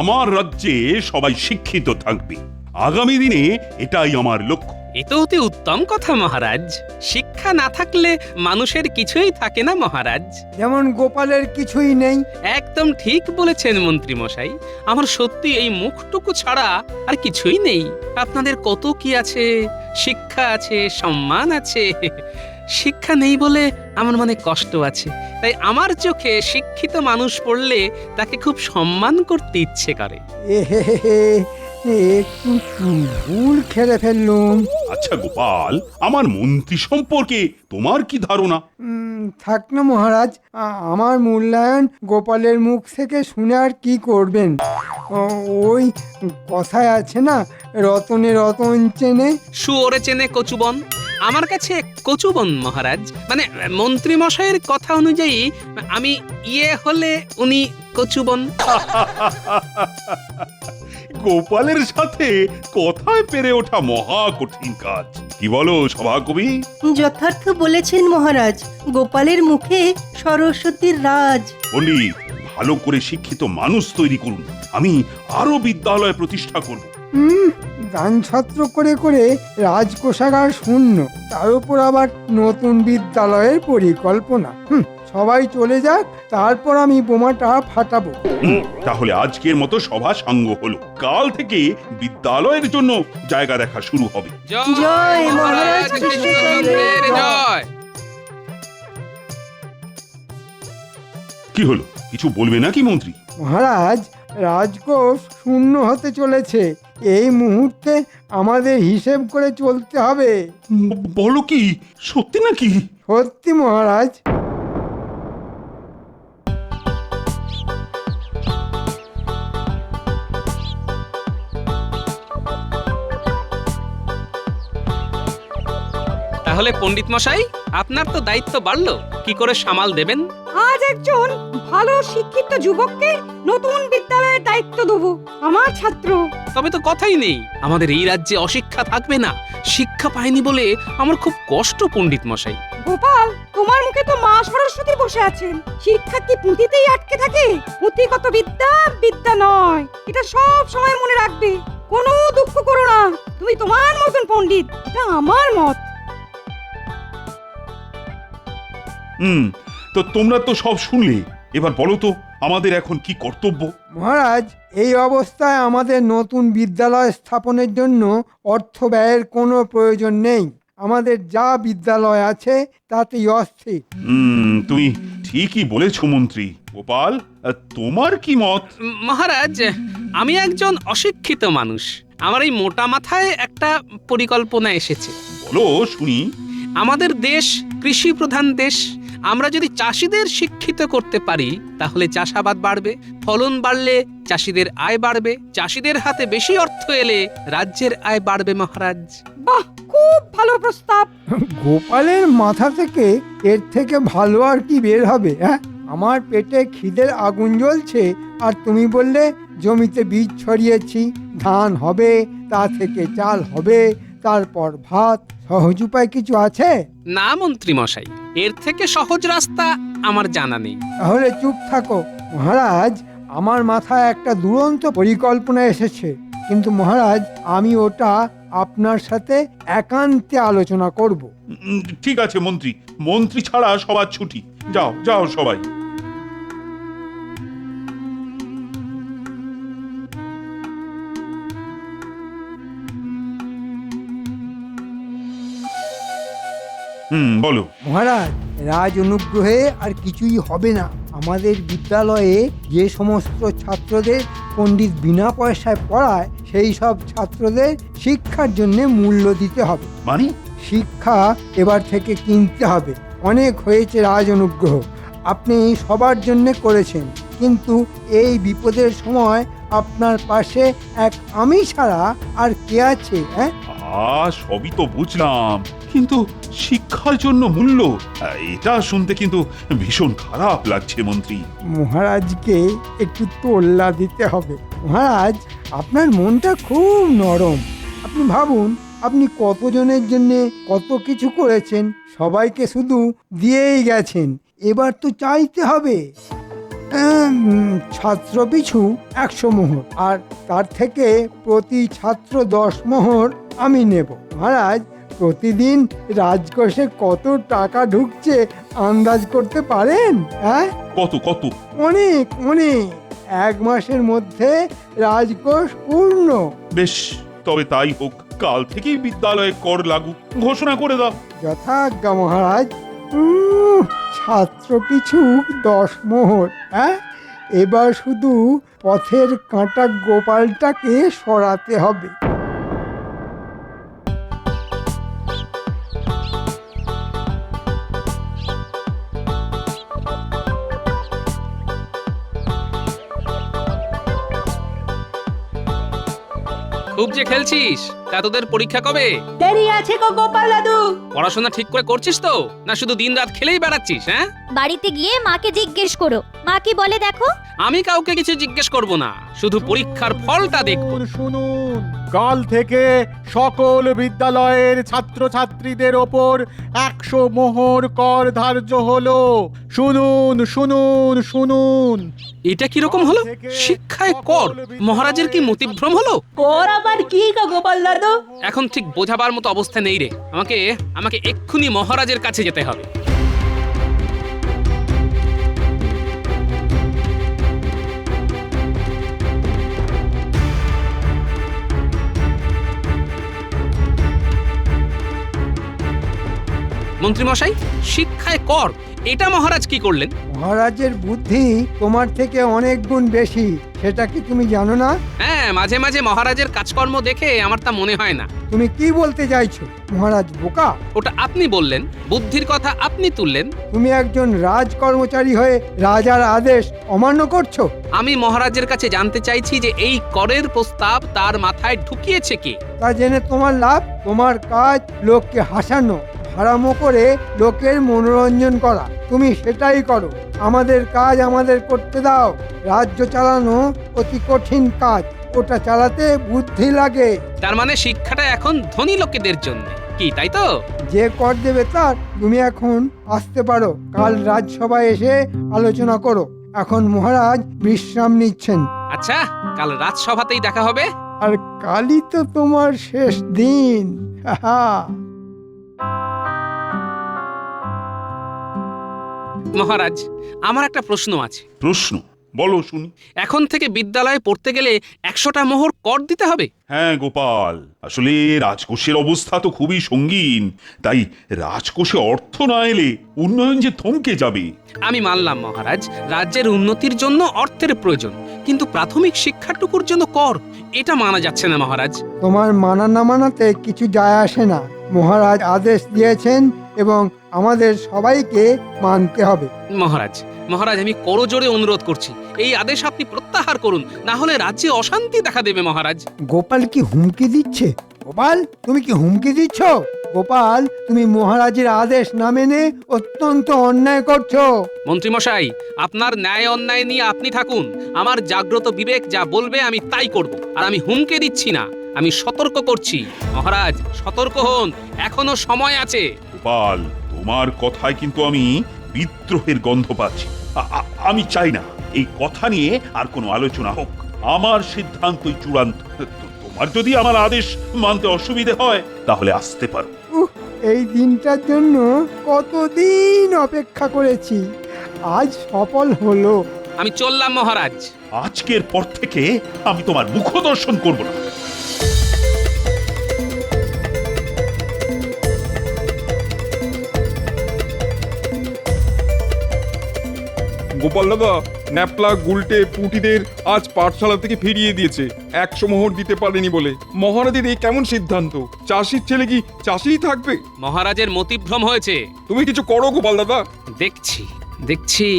আমার রাজ্যে সবাই শিক্ষিত থাকবে, আগামী দিনে এটাই আমার লক্ষ্য। এ তো অতি উত্তম কথা মহারাজ। শিক্ষা না থাকলে মানুষের কিছুই থাকে না মহারাজ। যেমন গোপালের কিছুই নেই। একদম ঠিক বলেছেন মন্ত্রী মশাই। আমার সত্যি এই মুখটুকু ছাড়া আর কিছুই নেই। আপনাদের কত কি আছে, শিক্ষা আছে, সম্মান আছে। শিক্ষা নেই বলে আমার মনে কষ্ট আছে। তাই আমার চোখে শিক্ষিত মানুষ পড়লে তাকে খুব সম্মান করতে ইচ্ছে করে। একটু ভুল খেলে ফেললুম। আচ্ছা গোপাল, আমার মন্ত্রী সম্পর্কে তোমার কি ধারণা? থাক না মহারাজ, আমার মূল্যায়ন গোপালের মুখ থেকে শুনে আর কি করবেন? ওই কথায় আছে না, রতনে রতন চেনে, শুয়োরে চেনে কচুবন। আমার কাছে কচুবন মহারাজ, মানে মন্ত্রী মশাইয়ের কথা অনুযায়ী আমি হলে উনি কচুবন। গোপালের সাথে কথায় পেরে ওঠা মহা কঠিন কাজ, কি বলো সভাকবি? যথার্থ বলেছেন মহারাজ, গোপালের মুখে সরস্বতীর রাজ। পণ্ডিত, ভালো করে শিক্ষিত মানুষ তৈরি করুন, আমি আরো বিদ্যালয় প্রতিষ্ঠা করব। দান ছত্র করে করে রাজকোষাগার শূন্য, তার উপর আবার নতুন বিদ্যালয়ের পরিকল্পনা। সবাই চলে যাক, তারপর আমি বোমাটা ফাটাবো। তাহলে আজকের মতো সভা সাঙ্গ হলো, কাল থেকে বিদ্যালয়ের জন্য জায়গা দেখা শুরু হবে। জয় মহারাজ কৃষ্ণচন্দ্রের জয়। কি হলো, কিছু বলবে নাকি মন্ত্রী? মহারাজ, রাজকোষ শূন্য হতে চলেছে। এই মুহূর্তে আমাদের হিসেব করে চলতে হবে। বলো কি, সত্যি নাকি? সত্যি মহারাজ। তাহলে পণ্ডিত মশাই, আপনার তো দায়িত্ব বাড়লো, কি করে সামাল দেবেন? আজ একজন ভালো শিক্ষিত যুবককে নতুন বিদ্যালয়ের দায়িত্ব দেবো, আমার ছাত্র। তবে তো কথাই নেই, আমাদের এই রাজ্যে অশিক্ষা থাকবে না। শিক্ষা পাইনি বলে আমার খুব কষ্ট পণ্ডিত মশাই। গোপাল, তোমার মুখে তো মা সরস্বতী বসে আছেন। শিক্ষা কি পুঁথিতেই আটকে থাকে? পুঁথিগত বিদ্যা বিদ্যা নয়, এটা সব সময় মনে রাখবে। কোনো দুঃখ করো না, তুমি তোমার মতন পণ্ডিত, এটা আমার মত। তো তোমরা তো সব শুনলে, এবার বলো তো আমাদের এখন কি কর্তব্য? মহারাজ, এই অবস্থায় আমাদের নতুন বিদ্যালয় স্থাপনের জন্য অর্থ ব্যয়ের কোনো প্রয়োজন নেই। আমাদের যা বিদ্যালয় আছে তাতেই অস্থির। তুমি ঠিকই বলেছ মন্ত্রী। গোপাল, তোমার কি মত? মহারাজ, আমি একজন অশিক্ষিত মানুষ, আমার এই মোটা মাথায় একটা পরিকল্পনা এসেছে। বলো শুনি। আমাদের দেশ কৃষি প্রধান দেশ। আমরা যদি চাষিদের শিক্ষিত করতে পারি তাহলে চাষাবাদ বাড়বে, ফলন বাড়লে চাষিদের আয় বাড়বে, চাষিদের হাতে বেশি অর্থ এলে রাজ্যের আয় বাড়বে মহারাজ। বাহ, খুব ভালো প্রস্তাব। গোপালের মাথা থেকে এর থেকে ভালো আর কি বের হবে? হ্যাঁ, আমার পেটে খিদের আগুন জ্বলছে, আর তুমি বললে জমিতে বীজ ছড়িয়েছি, ধান হবে, তা থেকে চাল হবে, তারপর ভাত। সহজ উপায় কিছু আছে? না মন্ত্রী মশাই, এর থেকে সহজ রাস্তা আমার জানা নেই। তাহলে চুপ থাকো। মহারাজ, আমার মাথায় একটা দুরন্ত পরিকল্পনা এসেছে, কিন্তু মহারাজ আমি ওটা আপনার সাথে একান্তে আলোচনা করব। ঠিক আছে মন্ত্রী, মন্ত্রী ছাড়া সবার ছুটি। যাও যাও সবাই। বলো। মহারাজ, রাজ অনুগ্রহে আর কিছুই হবে না। আমাদের বিদ্যালয়ে যে সমস্ত ছাত্রদের পণ্ডিত বিনা পয়সায় পড়ায়, সেই সব ছাত্রদের শিক্ষার জন্য মূল্য দিতে হবে। মানে? শিক্ষা এবার থেকে কিনতে হবে। অনেক হয়েছে রাজ অনুগ্রহ, আপনি সবার জন্য করেছেন, কিন্তু এই বিপদের সময় আপনার পাশে এক আমি ছাড়া আর কে আছে? হ্যাঁ, সবই তো বুঝলাম, কিন্তু শিক্ষার জন্য মূল্য, এটা শুনতে কিন্তু ভীষণ খারাপ লাগছে মন্ত্রী। মহারাজকে একটু তোল্লা দিতে হবে। মহারাজ, আপনার মনটা খুব নরম। আপনি ভাবুন, আপনি কতজনের জন্য কত কিছু করেছেন, সবাইকে শুধু দিয়েই গেছেন। এবার তো চাইতে হবে। ছাত্র পিছু 100 মোহর, আর তার থেকে প্রতি ছাত্র 10 মোহর আমি নেব। মহারাজ, প্রতিদিন রাজকোষে কত টাকা ঢুকছে আন্দাজ করতে পারেন? হ্যাঁ, কত কত? অনেক অনেক। 1 মাসের মধ্যে রাজকোষ পূর্ণ। বেশ, তবে তাই হোক। কাল থেকেই বিদ্যালয়ে কর লাগু ঘোষণা করে দাও। যথাজ্ঞা মহারাজ। ছাত্র পিছু 10 মোহর। হ্যাঁ, এবার শুধু পথের কাঁটা গোপালটাকে সরাতে হবে। খুব যে খেলছিস, তা তোদের পরীক্ষা কবে? দেরি আছে গো গোপাল দাদু। পড়াশোনা ঠিক করে করছিস তো, না শুধু দিনরাত খেলেই বেড়াচ্ছিস? হ্যাঁ, বাড়িতে গিয়ে মাকে জিজ্ঞেস করো, মা কি বলে দেখো। আমি কাউকে কিছু জিজ্ঞেস করব না, শুধু পরীক্ষার ফলটা দেখব। শুনুন, কাল থেকে সকল বিদ্যালয়ের ছাত্রছাত্রীদের ওপর 100 মোহর কর ধার্য হলো। শুনুন শুনুন শুনুন। এটা কিরকম হলো? শিক্ষায় কর? মহারাজের কি মতিভ্রম হলো? কর আবার কি গো গোপাল দাদু? এখন ঠিক বোঝাবার মতো অবস্থা নেই রে। আমাকে এক্ষুনি মহারাজের কাছে যেতে হবে। মন্ত্রীমশাই, শিক্ষায় কর, এটা মহারাজ কি করলেন? মহারাজের বুদ্ধি তোমার থেকে অনেক গুণ বেশি, সেটা কি তুমি জানো না? হ্যাঁ, মাঝে মাঝে মহারাজের কাজকর্ম দেখে আমার তা মনে হয় না। তুমি কি বলতে চাইছো? মহারাজ বোকা? ওটা আপনি বললেন, বুদ্ধির কথা আপনি তুললেন। তুমি একজন রাজ কর্মচারী হয়ে রাজার আদেশ অমান্য করছো। আমি মহারাজের কাছে জানতে চাইছি যে এই করের প্রস্তাব তার মাথায় ঢুকিয়েছে কে? তা জেনে তোমার লাভ? তোমার কাজ লোককে হাসানো, হারামো করে লোকের মনোরঞ্জন করা। তুমি সেটাই করো। আমাদের কাজ আমাদের করতে দাও। রাজ্য চালানো অতি কঠিন কাজ, ওটা চালাতে বুদ্ধি লাগে। তার মানে শিক্ষাটা এখন ধনী লোকেদের জন্য, কি তাই তো? যে কর দেবে তার। তুমি এখন আসতে পারো, কাল রাজসভায় এসে আলোচনা করো। এখন মহারাজ বিশ্রাম নিচ্ছেন। আচ্ছা, কাল রাজসভাতেই দেখা হবে। আর কালই তো তোমার শেষ দিন। মহারাজ, আমার একটা প্রশ্ন আছে। প্রশ্ন বলো শুনি। এখন থেকে বিদ্যালয়ে পড়তে গেলে 100টা মোহর কর দিতে হবে? হ্যাঁ গোপাল, আসলে রাজকোষের অবস্থা তো খুবই সঙ্গীন। তাই রাজকোষে অর্থ না এলে উন্নয়ন যে থমকে যাবে। আমি মানলাম মহারাজ, রাজ্যের উন্নতির জন্য অর্থের প্রয়োজন, কিন্তু প্রাথমিক শিক্ষাটুকুর জন্য কর, এটা মানা যাচ্ছে না মহারাজ। তোমার মানা না মানাতে কিছু যায় আসে না। মহারাজ আদেশ দিয়েছেন এবং আমাদের সবাইকে মানতে হবে। মহারাজ, আমি করজোড়ে অনুরোধ করছি, এই আদেশ আপনি প্রত্যাহার করুন, না হলে রাজ্যে অশান্তি দেখা দেবে মহারাজ। গোপাল কি হুমকি দিচ্ছে? গোপাল, তুমি কি হুমকি দিচ্ছ? গোপাল, তুমি মহারাজের আদেশ না মেনে অত্যন্ত অন্যায় করছো। মন্ত্রীমশাই, আপনার ন্যায় অন্যায় নিয়ে আপনি থাকুন। আমার জাগ্রত বিবেক যা বলবে আমি তাই করব, আর আমি হুমকি দিচ্ছি না, আমি সতর্ক করছি। মহারাজ, সতর্ক হন, এখনো সময় আছে। গোপাল, তোমার কথায় কিন্তু আমি বিদ্রোহের গন্ধ পাচ্ছি। আমি চাই না এই কথা নিয়ে আর কোনো আলোচনা হোক। আমার সিদ্ধান্তই চূড়ান্ত। তোমার যদি আমার আদেশ মানতে অসুবিধে হয় তাহলে আসতে পারো। এই দিনটার জন্য কতদিন অপেক্ষা করেছি, আজ সফল হলো। আমি চললাম মহারাজ। আজকের পর থেকে আমি তোমার মুখ দর্শন করব না। গোপাল দাদা, ন্যাপলা গুলটে পুটিদের আজ পাঠশালা থেকে ফিরিয়ে দিয়েছে 100 মোহর দিতে পারেনি বলে। মহারাজের এই কেমন সিদ্ধান্ত? চাষির ছেলে কি চাষিই থাকবে? মহারাজের মতিভ্রম হয়েছে। তুমি কিছু করো গোপাল দাদা। দেখছি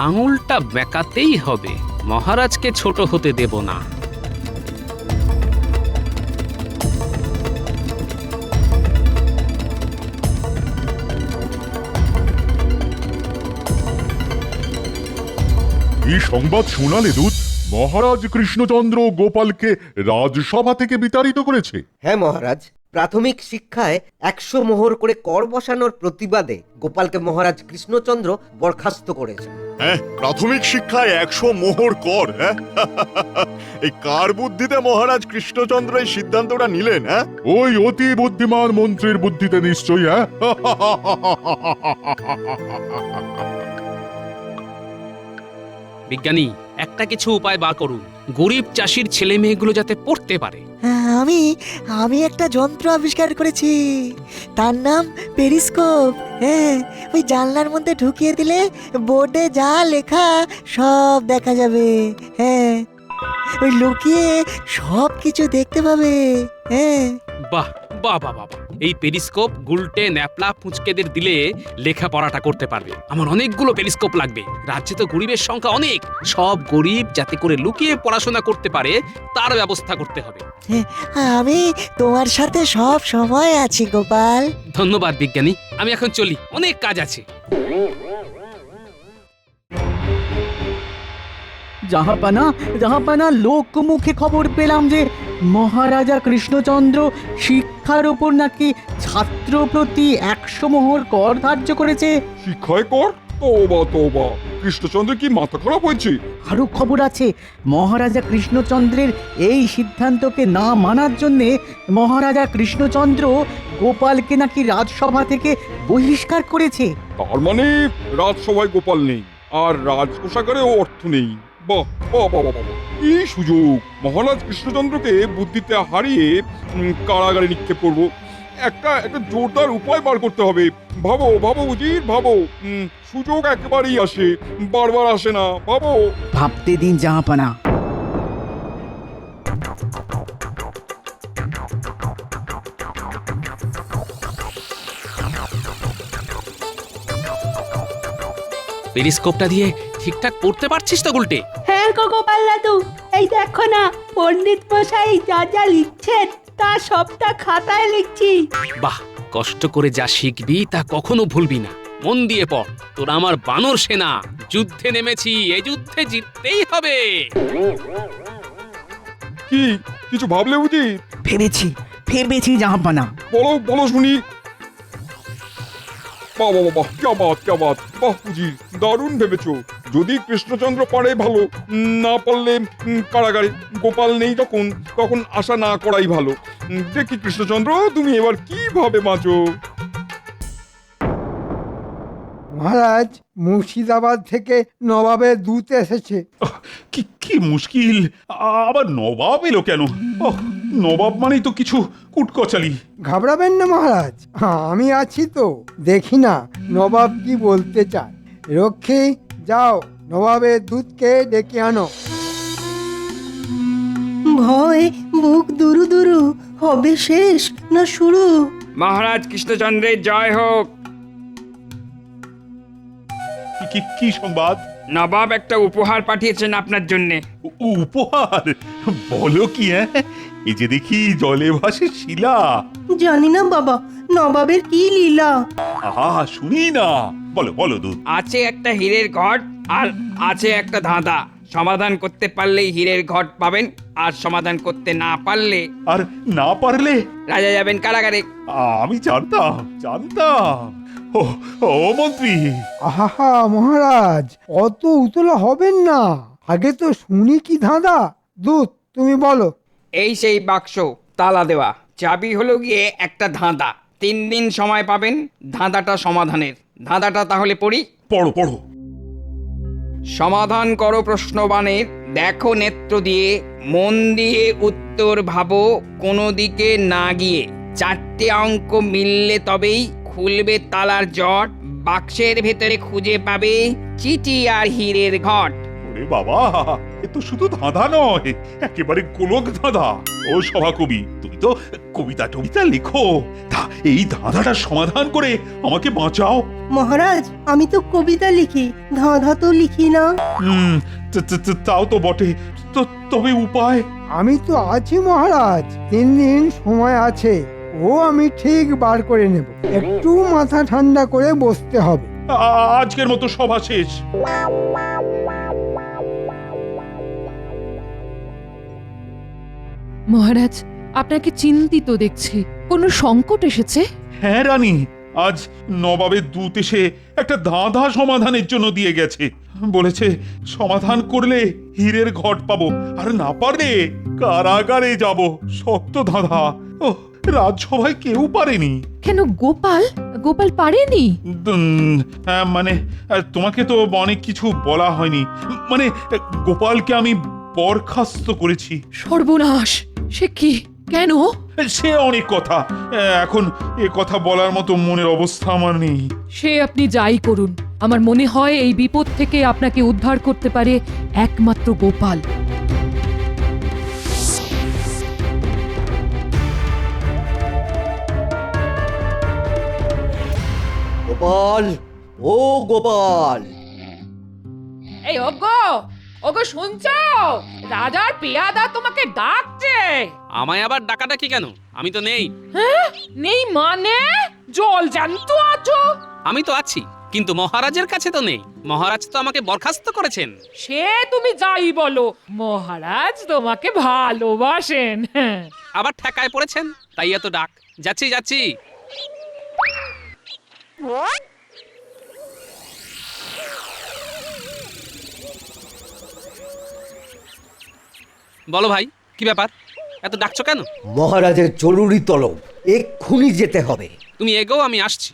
আঙুলটা বেঁকাতেই হবে। মহারাজকে ছোট হতে দেব না। এই সংবাদ শোনালে দূত, মহারাজ কৃষ্ণচন্দ্র গোপালকে রাজসভা থেকে বিতাড়িত করেছে। হ্যাঁ মহারাজ, প্রাথমিক শিক্ষায় 100 মোহর করে কর বসানোর প্রতিবাদে গোপালকে মহারাজ কৃষ্ণচন্দ্র বরখাস্ত করেছেন। হ্যাঁ, প্রাথমিক শিক্ষায় 100 মোহর কর, হ্যাঁ? এই কার বুদ্ধিতে মহারাজ কৃষ্ণচন্দ্র এই সিদ্ধান্তটা নিলেন, হ্যাঁ? ওই অতি বুদ্ধিমান মন্ত্রীর বুদ্ধিতে নিশ্চয়ই, হ্যাঁ? বিজ্ঞানী, একটা কিছু উপায় বার করুন, গরিব চাষির ছেলে মেয়েগুলো যাতে পড়তে পারে। আমি আমি একটা যন্ত্র আবিষ্কার করেছি, তার নাম পেরিস্কোপ। হ্যাঁ, ওই জানলার মধ্যে ঢুকিয়ে দিলে বোর্ডে যা লেখা সব দেখা যাবে। হ্যাঁ, ওই লুকিয়ে সব কিছু দেখতে পাবে। হ্যাঁ, বাহ বাহ বাহ বাহ! এই পেরিস্কোপ গুলটে ন্যাপলা পুঁচকেদের দিলে লেখাপড়াটা করতে পারবে। আমার অনেকগুলো পেরিস্কোপ লাগবে। রাজ্যে তো গরিবের সংখ্যা অনেক, সব গরিব যাতে করে লুকিয়ে পড়াশোনা করতে পারে তার ব্যবস্থা করতে হবে। আমি তোমার সাথে সব সময় আছি গোপাল। ধন্যবাদ বিজ্ঞানী, আমি এখন চলি, অনেক কাজ আছে। জাহাপানা লোক মুখে খবর পেলাম যে মহারাজা কৃষ্ণচন্দ্র শিক্ষার উপর নাকি ছাত্র প্রতি 100 মোহর কর ধার্য করেছে। শিক্ষায় কর? তোবা তোবা, কৃষ্ণচন্দ্র কি মাথা খারাপ হয়েছে? আরো খবর আছে, মহারাজা কৃষ্ণচন্দ্রের এই সিদ্ধান্তকে না মানার জন্যে মহারাজা কৃষ্ণচন্দ্র গোপালকে নাকি রাজসভা থেকে বহিষ্কার করেছে। তার মানে রাজসভায় গোপাল নেই, আর রাজকোষাগারেও অর্থ নেই। বাহ বাহ বাহ বাহ বাহ! কি সুযোগ! মহারাজ কৃষ্ণচন্দ্রকে বুদ্ধিতে হারিয়ে কারাগারে নিক্ষেপ করব। একটা জোরদার উপায় বার করতে হবে। ভাবো ভাবো উজির, ভাবো। সুযোগ একেবারেই আসে, বারবার আসে না। ভাবো। ভাবতে দিন জাহাপানা। পেরিস্কোপটা দিয়ে ঠিকঠাক পড়তে পারছিস তো গুলটে? হ্যাঁ গো গোপাল দাদু, এই দেখো না, পণ্ডিত মশাই যা যা লিখছেন তা সবটা খাতায় লিখছি। বাহ, কষ্ট করে যা শিখবি তা কখনো ভুলবি না। মন দিয়ে পড়, তোরা আমার বানর সেনা, যুদ্ধে নেমেছি, এই যুদ্ধে জিততেই হবে। কি কিছু ভাবলে উজির? ভেবেছি জাহাপানা। বলো বলো শুনি। বাহ বাহ বাহ, ক্যা বাত ক্যা বাত! বাহ উজির, দারুণ ভেবেছো। যদি কৃষ্ণচন্দ্র পারে ভালো, না পারলে কারাগারে। গোপাল নেই তখন আশা না করাই ভালো। দেখি কৃষ্ণচন্দ্র, তুমি এবার কিভাবে বাঁচো। মহারাজ, মুর্শিদাবাদ থেকে নবাবের দূত এসেছে। কি কি মুশকিল! আবার নবাব এলো কেন? নবাব মানেই তো কিছু কুটকচালি। ঘাবড়াবেন না মহারাজ, আমি আছি তো। দেখি না নবাব কি বলতে চায়। রক্ষী, যাও নবাবের দূতকে ডেকে আনো। ভয় বুক দুরু দুরু, হবে শেষ না শুরু? মহারাজ কৃষ্ণচন্দ্রের জয় হোক। কি সংবাদ? নবাব একটা উপহার পাঠিয়েছেন আপনার জন্য। উপহার? বলো কি? এই যে দেখি জলে ভাসে শিলা। জানি না বাবা, নবাবের কি লীলা। আহা, শুনি না। বলো বলো দুধ। আছে একটা হীরের ঘট, আর আছে একটা ধাঁধা। সমাধান করতে পারলেই হীরের ঘট পাবেন, আর সমাধান করতে না পারলে রাজা যাবেন কারাগারে। আমি জানতাম। ও মন্ত্রী! আহা মহারাজ, অত উতলা হবেন না, আগে তো শুনি কি ধাঁধা। দূত, তুমি বলো। এই সেই বাক্স, তালা দেওয়া, চাবি হলো গিয়ে একটা ধাঁধা। 3 দিন সময় পাবেন ধাঁধাটা সমাধানের। ধাঁধাটা তাহলে পড়ি। পড়ো। সমাধান করো প্রশ্নবাণের, দেখো নেত্র দিয়ে, মন দিয়ে উত্তর ভাবো কোনো দিকে না গিয়ে। 4টে অঙ্ক মিললে তবেই খুলবে তালার জট, বাক্সের ভেতরে খুঁজে পাবে চিঠি আর হীরের ঘট। ওরে বাবা, এ তো শুধু ধাঁধা নয়, একেবারে গোলক ধাঁধা। ও সভাকবি, তুমি তো কবিতা লেখো। তা এই ধাঁধাটার সমাধান করে আমাকে বাঁচাও। মহারাজ, আমি তো কবিতা লিখি, ধাঁধা তো লিখি না। তাও তো বটে, তবে উপায়? আমি তো আছি মহারাজ, 3 দিন সময় আছে। ও আমি ঠিক বার করে নেব, একটু মাথা ঠান্ডা করে বসতে হবে। আজকের মতো সভা শেষ। মহারাজ, আপনাকে চিন্তিত দেখছি। কোনো সংকট এসেছে? হ্যাঁ রানী, আজ নবাবের দূত এসে একটা ধাঁধা সমাধানের জন্য দিয়ে গেছে। বলেছে সমাধান করলে হীরের ঘট পাবো, আর না পারলে কারাগারে যাব। শক্ত ধাঁধা। ও, রাজসভায় কেউ পারেনি। কেন গোপাল? গোপাল পারেনি? হ্যাঁ, মানে তোমাকে তো অনেক কিছু বলা হয়নি। মানে গোপালকে আমি বরখাস্ত করেছি। সর্বনাশ! সে কি? কেন? সে অনেক কথা, এখন এ কথা বলার মতো মনের অবস্থা আমার নেই। সে আপনি যাই করুন, আমার মনে হয় এই বিপদ থেকে আপনাকে উদ্ধার করতে পারে একমাত্র গোপাল। গোপাল, ও গোপাল! এই ওগো, ওগো শুনছো? রাজার পেয়াদা তোমাকে ডাকছে। আমায় আবার ডাকাডাকি কেন? আমি তো নেই। হ্যাঁ? নেই মানে? জল জ্যান্ত আছো? আমি তো আছি, কিন্তু মহারাজের কাছে তো নেই। মহারাজ তো আমাকে বরখাস্ত করেছেন। সে তুমি যাই বলো, মহারাজ তোমাকে ভালোবাসেন। আবার ঠেকায় পড়েছেন, তাই এত ডাক। যাচ্ছি যাচ্ছি। বলো ভাই, কি ব্যাপার? এত ডাকছো কেন? মহারাজের জরুরি তলব, এক্ষুনি যেতে হবে। তুমি এগোও, আমি আসছি।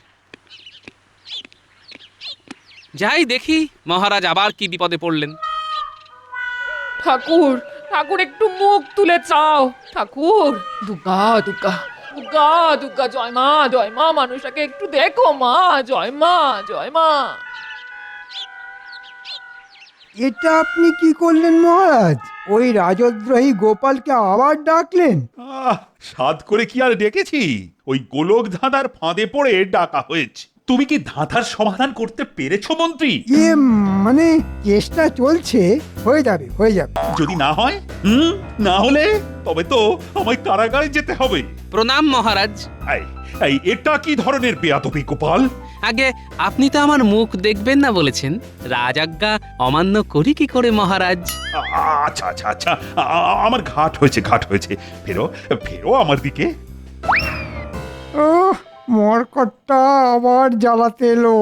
যাই দেখি মহারাজ আবার কি বিপদে পড়লেন। ঠাকুর, ঠাকুর একটু মুখ তুলে চাও। ঠাকুর, দুর্গা দুর্গা দুর্গা দুর্গা, জয় মা, মানুষটাকে একটু দেখো মা। জয় মা, জয় মা। এটা আপনি কি করলেন মহারাজ? ওই রাজদ্রোহী গোপালকে আবার ডাকলেন? সাধ করে কি আর ডেকেছি? ওই গোলক ধাঁধার ফাঁদে পড়ে ডাকা হয়েছে। তুমি কি ধাঁধার সমাধান করতে পেরেছো মন্ত্রী? মানে চেষ্টা চলছে, হয়ে যাবে। যদি না হয়, না হলে তবে তো আমায় কারাগারে যেতে হবে। প্রণাম মহারাজ। এটা কি ধরনের বেয়াদবি গোপাল? আগে আপনি তো আমার মুখ দেখবেন না বলেছেন। রাজাজ্ঞা অমান্য করি কি করে মহারাজ? আচ্ছা আচ্ছা আচ্ছা, আমার ঘাট হয়েছে। ফেরো আমার দিকে। মরকটটা আবার জ্বালাতে এলো।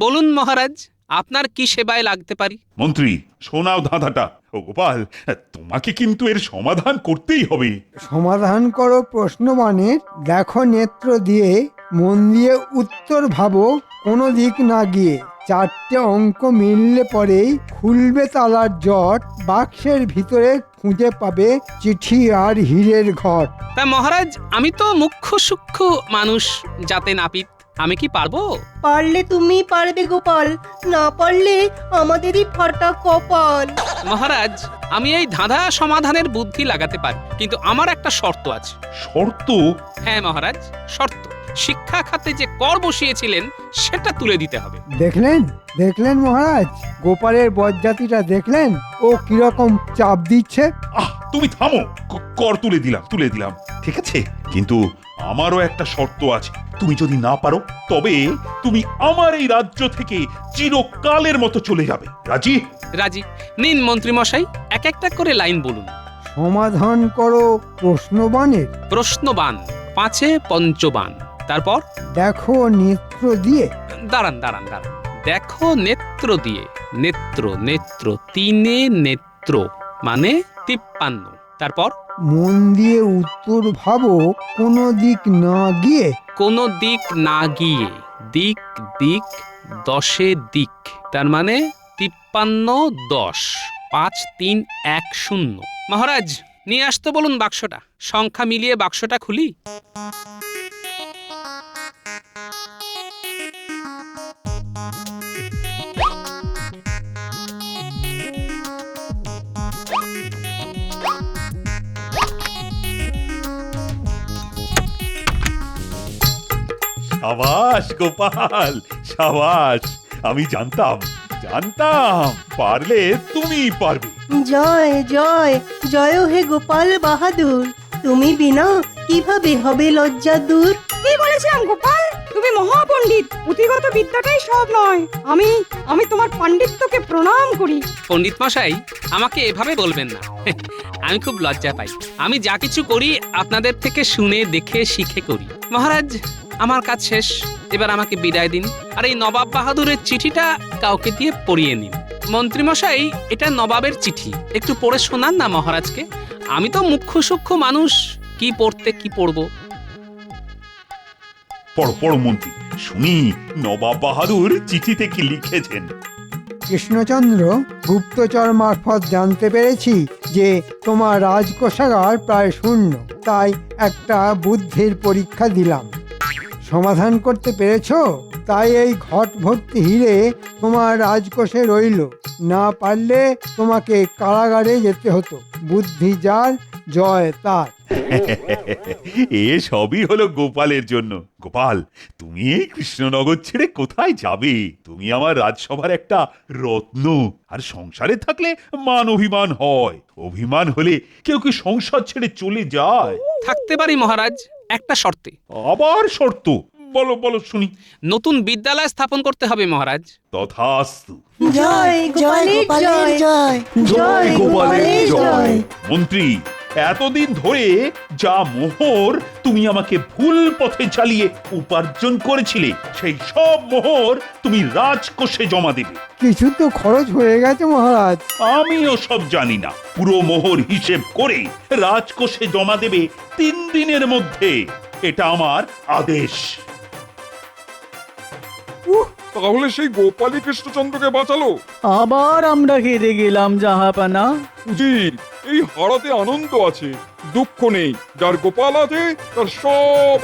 বলুন মহারাজ, আপনার কি সেবায় লাগতে পারি? মন্ত্রী, শোনাও ধাঁধাটা। ও গোপাল, তোমাকে কিন্তু এর সমাধান করতেই হবে। সমাধান করো প্রশ্নবাণের, দেখো নেত্র দিয়ে, মন দিয়ে উত্তর ভাবো, কোনো দিক না গিয়ে। 4টে অঙ্ক মিললে পরেই খুলবে তালার জট, বাক্সের ভিতরে খুঁজে পাবে চিঠি আর হীরের ঘট। তা মহারাজ, আমি তো মুখ্য সূক্ষ্ম মানুষ, যাতে নাপিত। আমি কি পারবো? পারলে তুমি পারবে গোপাল, না পারলে আমাদেরই ফাটা কপাল। মহারাজ, আমি এই ধাঁধা সমাধানের বুদ্ধি লাগাতে পারি, কিন্তু আমার একটা শর্ত আছে। শর্ত? হ্যাঁ মহারাজ, শর্ত। শিক্ষা খাতে যে কর বসিয়েছিলেন সেটা তুলে দিতে হবে। দেখলেন মহারাজ, গোপালের বজ্জাতিটা দেখলেন? ও কিরকম চাপ দিচ্ছে। তুমি থামো। কর তুলে দিলাম, ঠিক আছে, কিন্তু আমারও একটা শর্ত আছে। তুমি যদি না পারো, তবে তুমি আমার এই রাজ্য থেকে চিরকালের মতো চলে যাবে। রাজি? রাজি। নিন মন্ত্রী মশাই, এক একটা করে লাইন বলুন। সমাধান করো প্রশ্নবাণের। প্রশ্নবাণ, 5-এ পঞ্চবাণ। তারপর দেখো নেত্র দিয়ে। দাঁড়ান। দেখো নেত্র দিয়ে। নেত্র 3-এ নেত্র মানে 53। তারপর মন দিয়ে উত্তর ভাবো, কোনো দিক না গিয়ে। কোনো দিক না গিয়ে। দিক 10-এ দিক, তার মানে 53 10 5 3 1 0। মহারাজ, নিয়ে আসতে বলুন বাক্সটা। সংখ্যা মিলিয়ে বাক্সটা খুলি। সাবাস গোপাল, সাবাস। আমি জানতাম পারলে তুমি পারবে। জয় জয় জয় হে গোপাল বাহাদুর, তুমি বিনা কিভাবে হবে লজ্জা দূর। কি বলেছিলাম গোপাল? তুমি মহাপণ্ডিত, পুঁথিগত বিদ্যাটাই সব নয়। আমি আমি তোমার পাণ্ডিত্যকে প্রণাম করি। পণ্ডিত মশাই, আমাকে এভাবে বলবেন না। আমি খুব লজ্জা পাই। আমি যা কিছু করি আপনাদের থেকে শুনে দেখে শিখে করি। মহারাজ, আমার কাজ শেষ, এবার আমাকে বিদায় দিন। আর এই নবাব বাহাদুরের চিঠিটা কাউকে দিয়ে পড়িয়ে নিন। মন্ত্রী মশাই, এটা নবাবের চিঠি, একটু পড়ে শোনান না মহারাজকে। আমি তো মুখ্য সূক্ষ্ম মানুষ, কি পড়তে কি পড়বো। পড়ো পড়ো মন্ত্রী, শুনি নবাব বাহাদুর চিঠিতে কি লিখেছেন। কৃষ্ণচন্দ্র, গুপ্তচর মারফত জানতে পেরেছি যে তোমার রাজকোষাগার প্রায় শূন্য, তাই একটা বুদ্ধির পরীক্ষা দিলাম। সমাধান করতে পেরেছো? তাই এই ঘট ভর্তি হিরে তোমার রাজকোষে রইল। না পারলে তোমাকে কারাগারে যেতে হতো। বুদ্ধি যার, জয় তার। এ সবই হলো গোপালের জন্য। গোপাল, তুমি এই কৃষ্ণনগর ছেড়ে কোথায় যাবে? তুমি আমার রাজসভার একটা রত্ন। আর সংসারে থাকলে মান অভিমান হয়, অভিমান হলে কেউ কি সংসার ছেড়ে চলে যায়? থাকতে পারি মহারাজ, একটা শর্তে। আবার শর্ত? বলো বলো শুনি। নতুন বিদ্যালয় স্থাপন করতে হবে মহারাজ। তথাস্তু। জয় জয় গোপালের জয়, জয় গোপালের জয়। মন্ত্রী, এতদিন ধরে যা মোহর তুমি আমাকে ভুল পথে চালিয়ে উপার্জন করেছিলে, সেই সব মোহর তুমি রাজকোষে জমা দেবে। কিছু তো খরচ হয়ে গেছে মহারাজ। আমিও সব জানি না। পুরো মোহর হিসেব করে রাজকোষে জমা দেবে 3 দিনের মধ্যে। এটা আমার আদেশ। তাহলে সেই গোপালই কৃষ্ণচন্দ্রকে বাঁচালো। আবার আমরা হেরে গেলাম জাহাপানা। উজির, এই হারাতে আনন্দ আছে, দুঃখ নেই। যার গোপাল আছে তার সব